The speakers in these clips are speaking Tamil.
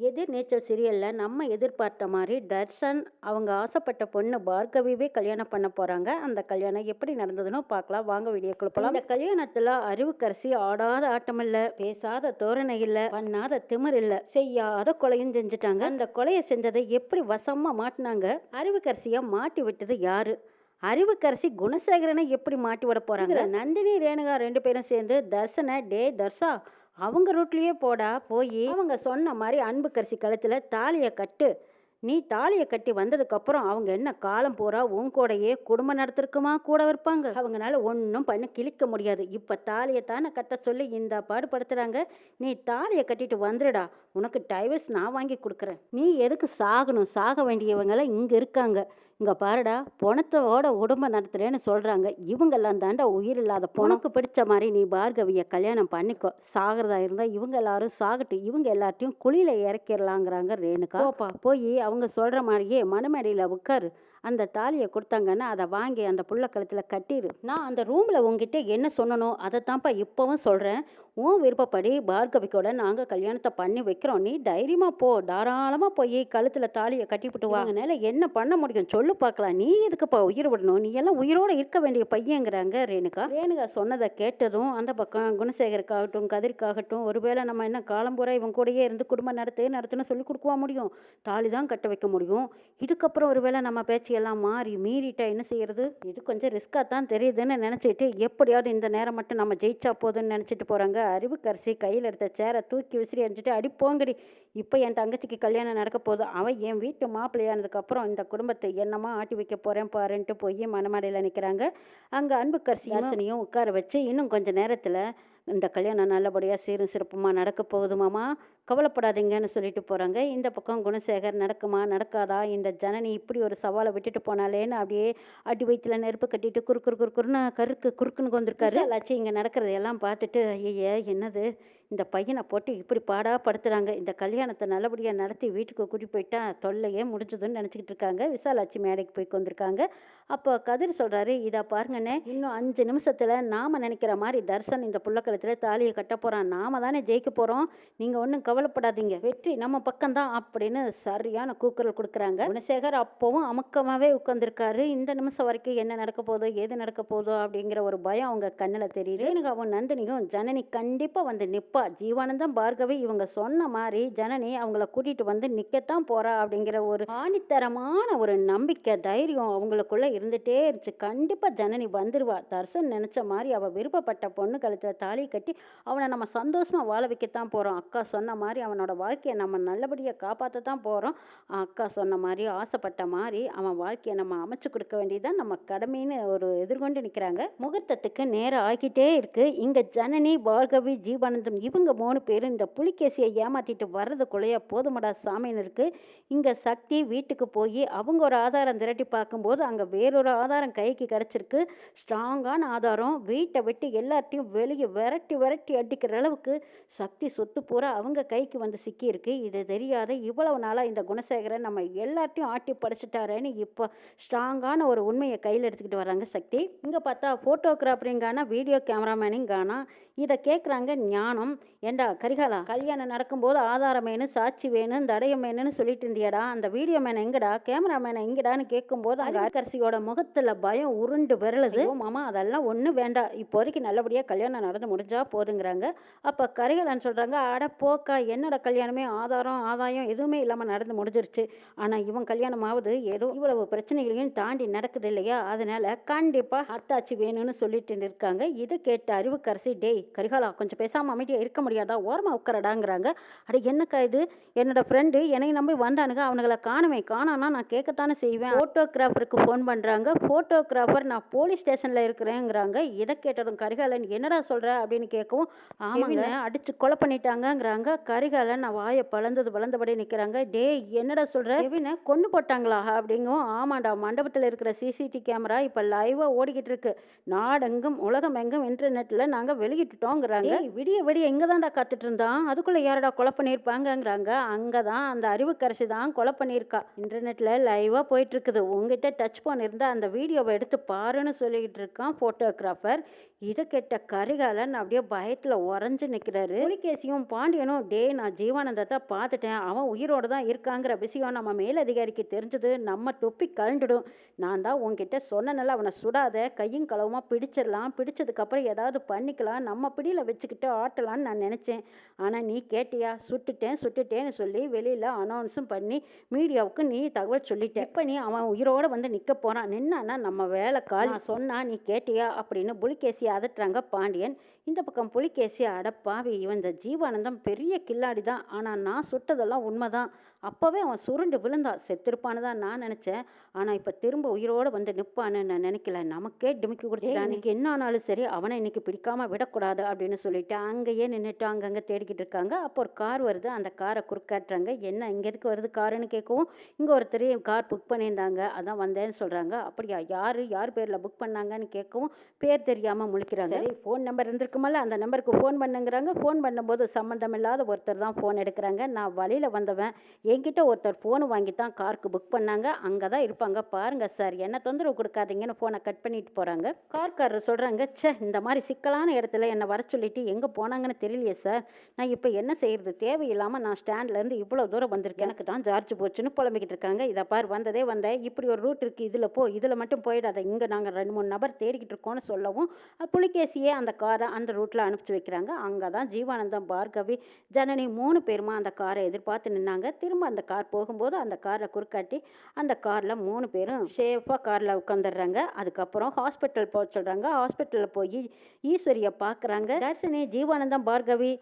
எதிர்நீச்சல் சீரியல்ல நம்ம எதிர்பார்த்த மாதிரி தர்ஷன் அவங்க ஆசைப்பட்ட பொண்ணு பார்கவிவே கல்யாணம் பண்ண போறாங்க. அந்த கல்யாணம் எப்படி நடந்ததுன்னு பார்க்கலாம். வாங்க வீடியோக்குள்ள போலாம். இந்த கல்யாணத்துல அறிவுக்கரசி ஆடாத ஆட்டம் இல்ல, பேசாத தோரணை இல்ல, பண்ணாத திமிர் இல்ல, செய்யாத கொலையும் செஞ்சுட்டாங்க. அந்த கொலையை செஞ்சதை எப்படி வசமா மாட்டினாங்க? அறிவுக்கரசிய மாட்டி விட்டது யாரு? அறிவுக்கரசி குணசேகரனை எப்படி மாட்டி விட போறாங்க? நந்தினி ரேணுகா ரெண்டு பேரும் சேர்ந்து தர்சனை டே தர்சா அவங்க ரூட்லயே போடா, போய் அவங்க சொன்ன மாதிரி அன்புக்கரசி கழுத்துல தாலியை கட்டு. நீ தாலியை கட்டி வந்ததுக்கு அப்புறம் அவங்க என்ன காலம் பூரா உன் கூடயே குடும்பம் நடத்திருக்குமா கூட இருப்பாங்க. அவங்களால ஒன்றும் பண்ண கிழிக்க முடியாது. இப்ப தாலியை தானே கட்ட சொல்லி இந்த பாடுபடுத்துறாங்க. நீ தாலியை கட்டிட்டு வந்துடுடா, உனக்கு டைவர்ஸ் நான் வாங்கி கொடுக்குறேன். நீ எதுக்கு சாகணும்? சாக வேண்டியவங்க இங்க இருக்காங்க. இங்க பாருடா, பொணத்தோட குடும்பம் நடத்துறேன்னு சொல்றாங்க. இவங்கெல்லாம் தாண்டா உயிர் இல்லாத பொணக்கு பிடிச்ச மாதிரி நீ பார்கவிய கல்யாணம் பண்ணிக்கோ. சாகிறதா இருந்தா இவங்க எல்லாரும் சாகட்டு, இவங்க எல்லாத்தையும் குழியில இறக்கிடலாங்கிறாங்க ரேணுகா. போப்பா போய் அவங்க சொல்ற மாதிரியே மணமேடையில உட்காரு. அந்த தாலியை கொடுத்தாங்கன்னா அதை வாங்கி அந்த புள்ள கழுத்துல கட்டிடு. நான் அந்த ரூம்ல உங்ககிட்ட என்ன சொன்னனோ அதைத்தான்ப்பா இப்பவும் சொல்றேன். உன் விருப்பப்படி பார்கவிக்கோட நாங்க கல்யாணத்தை பண்ணி வைக்கிறோம். நீ தைரியமா போ, தாராளமா போய் கழுத்துல தாலியை கட்டிவிட்டு வா. அதனால என்ன பண்ண முடியும் சொல்லு பார்க்கலாம். நீ எதுக்குப்பா உயிர் விடணும்? நீ எல்லாம் உயிரோட இருக்க வேண்டிய பையங்கிறாங்க ரேணுகா. ரேணுகா சொன்னதை கேட்டதும் அந்த பக்கம் குணசேகருக்காகட்டும் கதிர்க்காகட்டும், ஒருவேளை நம்ம என்ன காலம்பூரா இவங்க கூடயே இருந்து குடும்பம் நடத்துன்னு சொல்லி கொடுக்கவா முடியும்? தாலி தான் கட்ட வைக்க முடியும். இதுக்கப்புறம் ஒருவேளை நம்ம பேச்சையெல்லாம் மாறி மீறிட்டா என்ன செய்யறது? இது கொஞ்சம் ரிஸ்கா தான் தெரியுதுன்னு நினைச்சிட்டு எப்படியாவது இந்த நேரம் மட்டும் நம்ம ஜெயிச்சா போதுன்னு நினைச்சிட்டு போறாங்க. அறிவுக்கரசி கையில் எடுத்த சேரை தூக்கி விசிறி எறிஞ்சிட்டு, அடி போங்கடி, இப்போ என் தங்கச்சிக்கு கல்யாணம் நடக்க போகுது, அவன் என் வீட்டு மாப்பிள்ளையானதுக்கு அப்புறம் இந்த குடும்பத்தை என்னமா ஆட்டி வைக்க போறேன் பாருன்ட்டு போய் மணமடையில் நிற்கிறாங்க. அங்கே அன்புக்கரசியும் உட்கார வச்சு இன்னும் கொஞ்ச நேரத்தில் இந்த கல்யாணம் நல்லபடியாக சீரும் சிறப்புமா நடக்க போகுது மாமா, கவலைப்படாதீங்கன்னு சொல்லிட்டு போகிறாங்க. இந்த பக்கம் குணசேகர் நடக்குமா நடக்காதா, இந்த ஜனனி இப்படி ஒரு சவாலை விட்டுட்டு போனாலேன்னு அப்படியே அடி வயிற்றுல நெருப்பு கட்டிட்டு குறுக்குன்னு குறுக்குன்னு வந்திருக்காரு. ஆச்சு இங்கே நடக்கிறது எல்லாம் பார்த்துட்டு, ஐய என்னது இந்த பையனை போட்டு இப்படி பாடா படுத்துறாங்க, இந்த கல்யாணத்தை நல்லபடியாக நடத்தி வீட்டுக்கு கூட்டிட்டு போயிட்டா தொல்லையே முடிஞ்சதுன்னு நினச்சிக்கிட்டு இருக்காங்க. விசாலாட்சி மேடைக்கு போய் கொண்டிருக்காங்க. அப்போ கதிர் சொல்கிறாரு, இதை பாருங்கண்ணே, இன்னும் 5 நிமிஷத்தில் நாம் நினைக்கிற மாதிரி தர்சன் இந்த புள்ளக்கலத்தில் தாலியை கட்ட போகிறான். நாம தானே ஜெயிக்க போகிறோம், நீங்கள் ஒன்றும் கவலைப்படாதீங்க, வெற்றி நம்ம பக்கம்தான் அப்படின்னு சரியான கூக்குரல் கொடுக்குறாங்க. குணசேகர் அப்பவும் அமுக்கமாகவே உட்காந்துருக்காரு. இந்த நிமிஷம் வரைக்கும் என்ன நடக்க போதோ ஏது நடக்க போதோ அப்படிங்கிற ஒரு பயம் அவங்க கண்ணில் தெரியுது. ரேணுகாவும் நந்தினியும் ஜனனி கண்டிப்பாக வந்து நிற்பா, ஜீவானந்தம் பார்கவி இவங்க சொன்ன மாதிரி ஜனனி அவங்கள கூட்டிட்டு வந்து நிக்கத்தான் போறா அப்படிங்கிற ஒரு ஆணித்தரமான ஒரு நம்பிக்கை தைரியம் அவங்களுக்குள்ள இருந்துட்டே இருந்துச்சு. கண்டிப்பா ஜனனி வந்துருவா. தர்சன் நினைச்ச மாதிரி அவ விருப்பப்பட்ட பொண்ணு கழுத்துல தாலி கட்டி அவனை நம்ம சந்தோஷமா வாழ வைக்கத்தான் போறோம். அக்கா சொன்ன மாதிரி அவனோட வாழ்க்கையை நம்ம நல்லபடியா காப்பாற்றத்தான் போறோம். அக்கா சொன்ன மாதிரி ஆசைப்பட்ட மாதிரி அவன் வாழ்க்கையை நம்ம அமைச்சு கொடுக்க வேண்டியதுதான் நம்ம கடமைன்னு ஒரு எதிர்கொண்டு நிற்கிறாங்க. முகூர்த்தத்துக்கு நேரம் ஆகிட்டே இருக்கு. இங்க ஜனனி பார்கவி ஜீவானந்தம் இவங்க 3 பேரும் இந்த புலிகேசியை ஏமாத்திட்டு வர்றதுக்குள்ளேயே போதுமடா சாமின்னு இருக்கு. இங்க சக்தி வீட்டுக்கு போய் அவங்க ஒரு ஆதாரம் திரட்டி பார்க்கும்போது அங்க வேறொரு ஆதாரம் கைக்கு கிடைச்சிருக்கு. ஸ்ட்ராங்கான ஆதாரம். வீட்டை விட்டு எல்லாத்தையும் வெளியே விரட்டி விரட்டி அடிக்கிற அளவுக்கு சக்தி சொத்து பூரா அவங்க கைக்கு வந்து சிக்கி இருக்கு. இது தெரியாத இவ்வளவு நாளா இந்த குணசேகரன் நம்ம எல்லாத்தையும் ஆட்டி படைச்சிட்டாரேன்னு இப்போ ஸ்ட்ராங்கான ஒரு உண்மையை கையில் எடுத்துக்கிட்டு வராங்க சக்தி. இங்க பார்த்தா போட்டோகிராஃபரிங்கான வீடியோ கேமராமேனிங் காணா. இதை கேட்குறாங்க ஞானம். ஏண்டா கரிகாலா, கல்யாணம் நடக்கும்போது ஆதாரம் வேணும், சாட்சி வேணும், தடயம் வேணும்னு சொல்லிட்டு இருந்தியடா, அந்த வீடியோ மேனை எங்கடா, கேமராமேனை எங்கடான்னு கேட்கும்போது அங்கே அறிவுக்கரசியோட முகத்துல பயம் உருண்டு விரலுது. மாமா அதெல்லாம் ஒன்றும் வேண்டாம், இப்போதைக்கு நல்லபடியாக கல்யாணம் நடந்து முடிஞ்சா போதுங்கிறாங்க. அப்போ கரிகாலன் சொல்றாங்க, அட போக்கா, என்னோட கல்யாணமே ஆதாரம் ஆதாயம் எதுவுமே இல்லாமல் நடந்து முடிஞ்சிருச்சு. ஆனால் இவன் கல்யாணமாவது ஏதோ இவ்வளவு பிரச்சனைகளையும் தாண்டி நடக்குது இல்லையா, அதனால கண்டிப்பாக அத்தாச்சி வேணும்னு சொல்லிட்டு இருக்காங்க. இதை கேட்ட அறிவுக்கரசி, டேய் கரிகாலா கொஞ்சம் பேசாமல் அமைதியாக இருக்க முடியாதா, ஓரமாக உட்காரடாங்கிறாங்க. அட என்னக்கா இது, என்னோட ஃப்ரெண்டு என்னை நம்பி வந்தானுங்க, அவனுங்களை காணானா நான் கேட்கத்தானே செய்வேன். ஃபோட்டோகிராஃபருக்கு ஃபோன் பண்ணுறாங்க. ஃபோட்டோகிராஃபர் நான் போலீஸ் ஸ்டேஷனில் இருக்கிறேங்கிறாங்க. இதை கேட்டதும் கரிகாலன் என்னடா சொல்கிற அப்படின்னு கேட்கவும், ஆமாங்க அடித்து கொலை பண்ணிட்டாங்கங்கிறாங்க. கரிகாலன் நான் வாயை வளர்ந்தபடி நிற்கிறாங்க. டே என்னடா சொல்கிற, இவனை கொண்டு போட்டாங்களா அப்படிங்கவும், ஆமாண்டா மண்டபத்தில் இருக்கிற சிசிடிவி கேமரா இப்போ லைவாக ஓடிக்கிட்டு இருக்கு, நாடெங்கும் உலகம் எங்கும் இன்டர்நெட்டில் நாங்கள் வெளியிட்டுட்டோங்கிறாங்க. விடிய எங்கே தான்டா காத்துட்டு இருந்தான், அதுக்குள்ளே யாரடா கொலை பண்ணியிருப்பாங்கங்கிறாங்க. அங்கே தான் அந்த அறிவுக்கரசி தான் கொலை பண்ணியிருக்கா. இன்டர்நெட்டில் லைவாக போயிட்டு இருக்குது. உங்ககிட்ட டச் ஃபோன் இருந்தால் அந்த வீடியோவை எடுத்து பாருன்னு சொல்லிக்கிட்டு இருக்கான் ஃபோட்டோகிராஃபர். இதை கெட்ட கரிகாலன் அப்படியே பயத்துல உறைஞ்சு நிக்கிறாரு. புலிகேசியும் பாண்டியனும், டேய் நான் ஜீவானந்தத்தை பார்த்துட்டேன், அவன் உயிரோட தான் இருக்காங்கிற விஷயம் நம்ம மேலதிகாரிக்கு தெரிஞ்சது நம்ம தொப்பி கழண்டுடும். நான் தான் உன்கிட்ட சொன்னனால அவனை சுடாத, கையும் களவுமா பிடிச்சிடலாம், பிடிச்சதுக்கு அப்புறம் ஏதாவது பண்ணிக்கலாம், நம்ம பிடியில வச்சுக்கிட்டு ஆட்டலான்னு நான் நினைச்சேன். ஆனா நீ கேட்டியா? சுட்டுட்டேன்னு சொல்லி வெளியில அனௌன்ஸும் பண்ணி மீடியாவுக்கு நீ தகவல் சொல்லிட்ட. இப்ப நீ அவன் உயிரோட வந்து நிக்க போறான், நின்னான்னா நம்ம வேலை கால். நான் சொன்னா நீ கேட்டியா அப்படின்னு புலிகேசி அதட்டுறாங்க பாண்டியன். இந்த பக்கம் புலிகேசி, அடப்பாவி, இவன் இந்த ஜீவானந்தம் பெரிய கில்லாடி தான், ஆனா நான் சுட்டதெல்லாம் உண்மைதான். அப்பவே அவன் சுருண்டு விழுந்தான், செத்திருப்பான்னு தான் நான் நினைச்சேன். ஆனா இப்ப திரும்ப உயிரோட வந்து நிப்பான்னு நான் நினைக்கல. நமக்கே டிமிக்கி கொடுத்துட்டான். இன்னைக்கு என்ன ஆனாலும் சரி அவனை இன்னைக்கு பிடிக்காம விடக்கூடாது அப்படின்னு சொல்லிட்டு அங்கேயே நின்றுட்டு அங்கங்க தேடிக்கிட்டு இருக்காங்க. அப்போ ஒரு கார் வருது, அந்த காரை குறுக்காட்டுறாங்க. என்ன இங்க எதுக்கு வருது காருன்னு கேட்கவும், இங்க ஒருத்தர் கார் புக் பண்ணியிருந்தாங்க, அதான் வந்தேன்னு சொல்றாங்க. அப்படியா, யார் பேர்ல புக் பண்ணாங்கன்னு கேட்கவும் பேர் தெரியாம முழிக்கிறாங்க. சரி, ஃபோன் நம்பர் இருந்திருக்குமல்ல, அந்த நம்பருக்கு ஃபோன் பண்ணுங்கிறாங்க. ஃபோன் பண்ணும்போது சம்மந்தம் இல்லாத ஒருத்தர் தான் ஃபோன் எடுக்கிறாங்க. நான் வழியில வந்தவன், என்கிட்ட ஒருத்தர் ஃபோன் வாங்கி தான் காருக்கு புக் பண்ணாங்க, அங்கே தான் இருப்பாங்க பாருங்க சார், என்ன தொந்தரவு கொடுக்காதீங்கன்னு ஃபோனை கட் பண்ணிட்டு போகிறாங்க. கார்காரர் சொல்கிறாங்க, ச்சே, இந்த மாதிரி சிக்கலான இடத்துல என்னை வர சொல்லிட்டு எங்கே போனாங்கன்னு தெரியலையே சார், நான் இப்போ என்ன செய்யறது, தேவையில்லாமல் நான் ஸ்டாண்ட்லேருந்து இவ்வளோ தூரம் வந்திருக்கேன், எனக்கு தான் சார்ஜ் போச்சுன்னு புலம்பிக்கிட்டு இருக்காங்க. இதை பார், வந்தேன், இப்படி ஒரு ரூட் இருக்குது, இதில் போ, இதில் மட்டும் போயிடாத, இங்கே நாங்கள் 2-3 நபர் தேடிக்கிட்டு இருக்கோம்னு சொல்லவும் புலிகேசியே அந்த காரை அந்த ரூட்டில் அனுப்பிச்சு வைக்கிறாங்க. அங்கே தான் ஜீவானந்தம், பார்கவி, ஜனனி 3 பேருமா அந்த காரை எதிர்பார்த்து நின்னாங்க. திரும்ப அந்த கார் போகும்போது அந்த காரை குறுக்காட்டி அந்த காரில் 3 பேரும் சேஃபாக காரில் உட்காந்துடுறாங்க. அதுக்கப்புறம் ஹாஸ்பிட்டல் போக சொல்கிறாங்க. ஹாஸ்பிட்டலில் போய் ஈஸ்வரியை பார்க்குறாங்க. தர்ஷினி, ஜீவானந்தம், பார்கவி,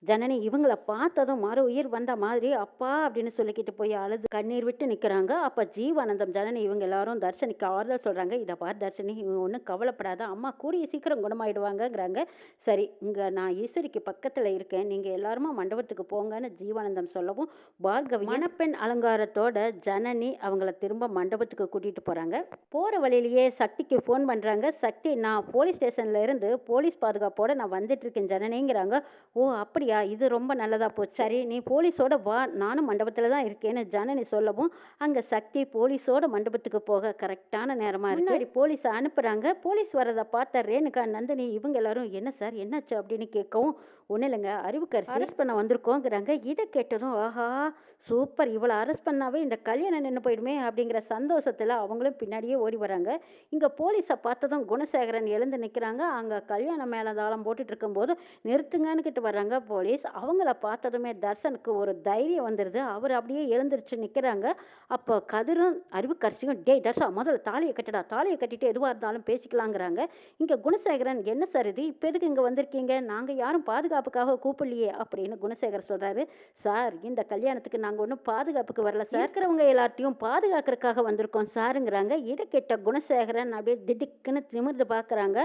ஜனனி இவங்கள பார்த்ததும் மறு உயிர் வந்த மாதிரி அப்பா அப்படின்னு சொல்லிக்கிட்டு போய் அழுது கண்ணீர் விட்டு நிற்கிறாங்க. அப்போ ஜீவானந்தம், ஜனனி இவங்க எல்லாரும் தர்ஷனிக்கு ஆறுதல் சொல்கிறாங்க. இதை பார் தர்ஷினி, இவங்க ஒன்றும் கவலைப்படாத, அம்மா கூடிய சீக்கிரம் குணமாயிடுவாங்கங்கிறாங்க. சரி, இங்கே நான் ஈஸ்வரிக்கு பக்கத்தில் இருக்கேன், நீங்கள் எல்லாருமா மண்டபத்துக்கு போங்கன்னு ஜீவானந்தம் சொல்லவும், பார்கவி மணப்பெண் அலங்காரத்தோட ஜனனி அவங்கள திரும்ப மண்டபத்துக்கு கூட்டிகிட்டு போகிறாங்க. போகிற வழியிலேயே சக்திக்கு ஃபோன் பண்ணுறாங்க. சக்தி, நான் போலீஸ் ஸ்டேஷன்ல இருந்து போலீஸ் பாதுகாப்போட நான் வந்துட்டு இருக்கேன் ஜனனிங்கிறாங்க. ஓ அப்படி, இது ரொம்ப நல்லதா போச்சு. சரி, நீ போலீஸோட வா, நானும் மண்டபத்துல தான் இருக்கேன்னு ஜனனி சொல்லவும், அங்க சக்தி போலீஸோட மண்டபத்துக்கு போக கரெக்டான நேரமா இருக்கு. முன்னாடி போலீஸ் அனுப்புறாங்க. போலீஸ் வரதை பார்த்த ரேணுகா, நந்தினி இவங்க எல்லாரும், என்ன சார் என்னாச்சு அப்படின்னு கேட்கவும், ஒன்றும் இல்லைங்க, அறிவுக்கரசி அரெஸ்ட் பண்ண வந்திருக்கோங்கிறாங்க. இதை கேட்டதும், ஆஹா சூப்பர், இவளை அரெஸ்ட் பண்ணாவே இந்த கல்யாணம் நின்று போயிடுமே அப்படிங்கிற சந்தோஷத்துல அவங்களும் பின்னாடியே ஓடி வராங்க. இங்க போலீஸை பார்த்ததும் குணசேகரன் எழுந்து நிற்கிறாங்க. அங்க கல்யாணம் மேலதாளம் போட்டுட்டு இருக்கும்போது நிறுத்துங்கன்னு கிட்ட வர்றாங்க போலீஸ். அவங்கள பார்த்ததுமே தர்சனுக்கு ஒரு தைரியம் வந்துடுது. அவர் அப்படியே எழுந்திருச்சு நிற்கிறாங்க. அப்போ கதிரும் அறிவுக்கரசியும், டேய் தர்ஷா, முதல்ல தாலியை கட்டுடா, தாலியை கட்டிட்டு எதுவாக இருந்தாலும் பேசிக்கலாங்கிறாங்க. இங்கே குணசேகரன், என்ன சார் இது, இப்போ எதுக்கு இங்கே வந்திருக்கீங்க, நாங்கள் யாரும் பாதுகாப்புக்காக கூப்பிடலையே அப்படின்னு குணசேகர் சொல்கிறாரு. சார், இந்த கல்யாணத்துக்கு நாங்கள் ஒன்றும் பாதுகாப்புக்கு வரல சார், இருக்கிறவங்க எல்லாத்தையும் பாதுகாக்கிறதுக்காக வந்திருக்கோம் சாருங்கிறாங்க. இதை கேட்ட குணசேகரன் அப்படியே திடுக்குன்னு திமிர்ந்து பார்க்குறாங்க.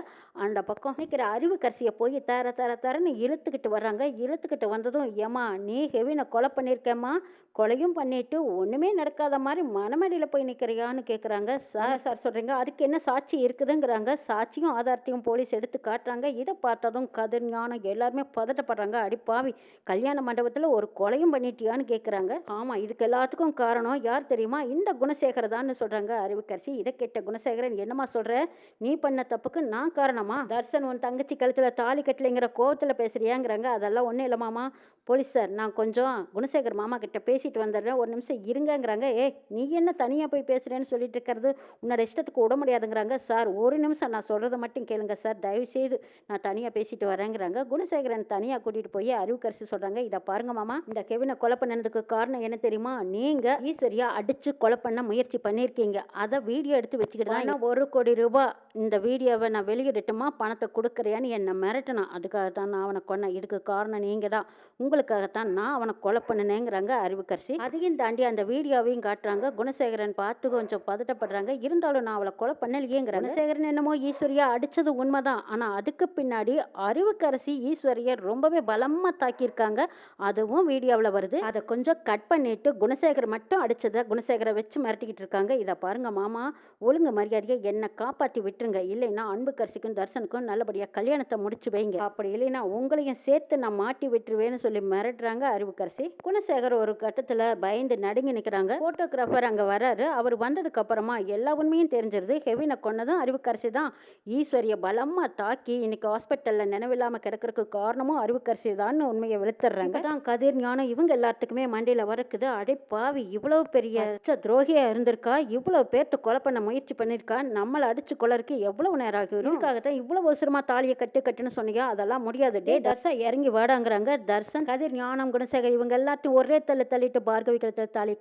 அந்த பக்கம் நிற்கிற அறிவுக்கரசியை போய் தரன்னு இழுத்துக்கிட்டு வர்றாங்க. இழுத்துக்கிட்டு வந்ததும், ஏமா நீ ஹெவினை கொலை பண்ணியிருக்கேம்மா, கொலையும் பண்ணிட்டு ஒன்றுமே நடக்காத மாதிரி மனமடியில் போய் நிற்கிறியான்னு கேட்குறாங்க. சார் சொல்கிறீங்க, அதுக்கு என்ன சாட்சி இருக்குதுங்கிறாங்க. சாட்சியும் ஆதாரத்தையும் போலீஸ் எடுத்து காட்டுறாங்க. இதை பார்த்ததும் கதிர், ஞானம் எல்லாருமே பதட்டப்படுறாங்க. அடிப்பாவி, கல்யாண மண்டபத்தில் ஒரு கொலையும் பண்ணிட்டியான்னு கேட்குறாங்க. ஆமாம், இதுக்கு எல்லாத்துக்கும் காரணம் யார் தெரியுமா, இந்த குணசேகரதான்னு சொல்கிறாங்க அறிவுக்கரசி. இதை கேட்ட குணசேகரன், என்னம்மா சொல்கிற, நீ பண்ண தப்புக்கு நான் காரணமா, தர்ஷன் உன் தங்கச்சி கழுத்தில் தாலி கட்டலைங்கிற கோவத்தில் பேசுறியாங்கிறாங்க. அதெல்லாம் ஒன்றும் இல்லை மாமா, போலீஸ் சார், நான் கொஞ்சம் குணசேகர் மாமா கிட்ட பேசிட்டு வந்துடுறேன், ஒரு நிமிஷம் இருங்கங்கிறாங்க. நீ என்ன தனியாக போய் பேசுகிறேன்னு சொல்லிட்டு இருக்கிறது, உன்னோட இஷ்டத்துக்கு விட முடியாதுங்கிறாங்க. சார், ஒரு நிமிஷம் நான் சொல்கிறத மட்டும் கேளுங்க சார், தயவுசெய்து நான் தனியாக பேசிட்டு வரேங்கிறாங்க. குணசேகரன் தனியாக கூட்டிகிட்டு போய் அறிவுக்கரசி சொல்கிறாங்க, இதை பாருங்க மாமா, இந்த கெவினை கொலை பண்ணதுக்கு காரணம் என்ன தெரியுமா, நீங்கள் ஈஸ்வரியா அடித்து கொலை பண்ண முயற்சி பண்ணியிருக்கீங்க, அதை வீடியோ எடுத்து வச்சுக்கிட்டு தான் 1 கோடி ரூபாய் இந்த வீடியோவை நான் வெளியிடட்டுமா, பணத்தை கொடுக்குறியான்னு என்னை மிரட்டினான், அதுக்காக தான் நான் அவனை கொன்னேன், இதுக்கு காரணம் நீங்கள் தான், உங்களுக்காகத்தான் நான் அவனை கொலை பண்ணினேங்கிறாங்க அறிவுக்கரசி. அதையும் தாண்டி அந்த வீடியோவையும் காட்டுறாங்க. குணசேகரன் பார்த்து கொஞ்சம் பதட்டப்படுறாங்க. இருந்தாலும் நான் அவளை கொலை பண்ணலையேங்கிறாங்க. குணசேகரன் என்னமோ ஈஸ்வரியா அடிச்சது உண்மைதான், ஆனா அதுக்கு பின்னாடி அறிவுக்கரசி ஈஸ்வரியை ரொம்பவே பலமா தாக்கியிருக்காங்க, அதுவும் வீடியோவில் வருது. அதை கொஞ்சம் கட் பண்ணிட்டு குணசேகர் மட்டும் அடிச்சத குணசேகரை வச்சு மிரட்டிக்கிட்டு இருக்காங்க. இத பாருங்க மாமா, ஒழுங்கு மரியாதையா என்ன காப்பாத்தி விட்டுருங்க. இல்லைன்னா அன்புக்கரசிக்கும் தர்சனுக்கும் நல்லபடியா கல்யாணத்தை முடிச்சு வைங்க. அப்படி இல்லைன்னா உங்களையும் சேர்த்து நான் மாட்டி விட்டுருவேன்னு சொல்லி மிரட்டுறாங்க அறிவுக்கரசி. குணசேகர் ஒரு கட்டத்துல பயந்து நடுங்கி நிக்கிறாங்க. போட்டோகிராஃபர் அங்க வராரு. அவர் வந்ததுக்கு அப்புறமா எல்லா உண்மையும் தெரிஞ்சிருது. ஹெவினை கொன்னதும் அறிவுக்கரசி தான். ஈஸ்வரிய பலமா தாக்கி இன்னைக்கு ஹாஸ்பிட்டல்ல நினைவில்லாம கிடக்கிறதுக்கு காரணமும் அறிவுக்கரசி தான் உண்மையை வெளுத்துறாங்க. தான் கதிர் ஞானம் இவங்க எல்லாத்துக்குமே மண்டையில வரக்குது. அடே பாவி, இவ்வளவு பெரிய துரோகியா இருந்திருக்கா, இவ்வளவு பேர்த்து கொலை பண்ண முயற்சி பண்ணிருக்கா, நம்மள அடிச்சு கொலருக்கு எவ்வளவு நேரம் ஆகும்? இதுக்காகத்தான் இவ்வளவு அவசரமா தாலியை கட்டுன்னு சொன்னியா? அதெல்லாம் முடியாது. டே தர்சன் இறங்கி வாடாங்கிறாங்க. தர்சன் கதிர் ஞானம் குணசேகர் இவங்க எல்லாத்தையும் ஒரே தள்ளிட்டு பார்கவி கழுத்துல தாலி